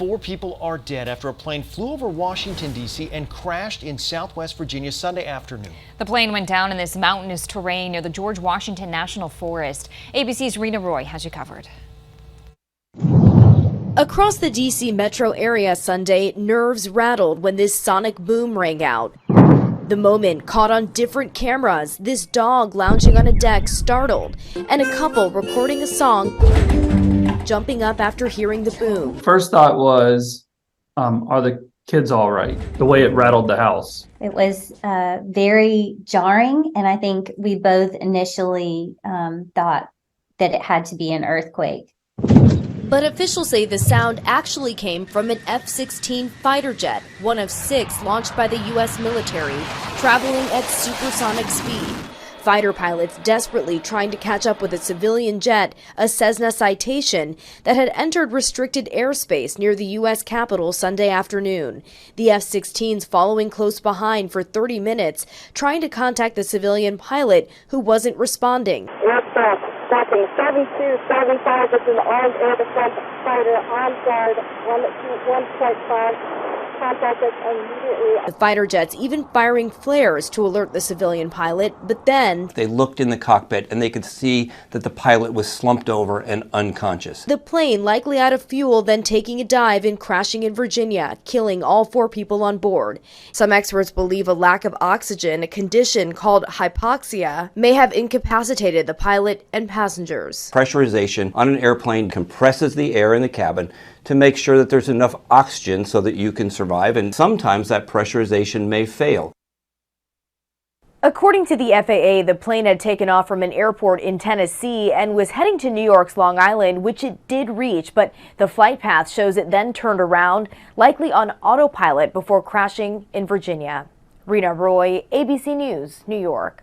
4 people are dead after a plane flew over Washington, D.C. and crashed in Southwest Virginia Sunday afternoon. The plane went down in this mountainous terrain near the George Washington National Forest. ABC's Rena Roy has you covered. Across the D.C. metro area Sunday, nerves rattled when this sonic boom rang out. The moment caught on different cameras, this dog lounging on a deck startled, and a couple recording a song jumping up after hearing the boom. First thought was, are the kids all right? The way it rattled the house. It was very jarring, and I think we both initially thought that it had to be an earthquake. But officials say the sound actually came from an F-16 fighter jet, one of 6 launched by the U.S. military, traveling at supersonic speed. Fighter pilots desperately trying to catch up with a civilian jet, a Cessna Citation, that had entered restricted airspace near the U.S. Capitol Sunday afternoon. The F-16s following close behind for 30 minutes, trying to contact the civilian pilot who wasn't responding. Tracking 7275, this is an armed air defense fighter on guard, 1.5. Contact us immediately. The fighter jets even firing flares to alert the civilian pilot, but then they looked in the cockpit and they could see that the pilot was slumped over and unconscious. The plane likely out of fuel, then taking a dive and crashing in Virginia, killing all 4 people on board. Some experts believe a lack of oxygen, a condition called hypoxia, may have incapacitated the pilot and passengers. Pressurization on an airplane compresses the air in the cabin to make sure that there's enough oxygen so that you can survive, and sometimes that pressurization may fail. According to the FAA, the plane had taken off from an airport in Tennessee and was heading to New York's Long Island, which it did reach, but the flight path shows it then turned around, likely on autopilot, before crashing in Virginia. Rena Roy, ABC News, New York.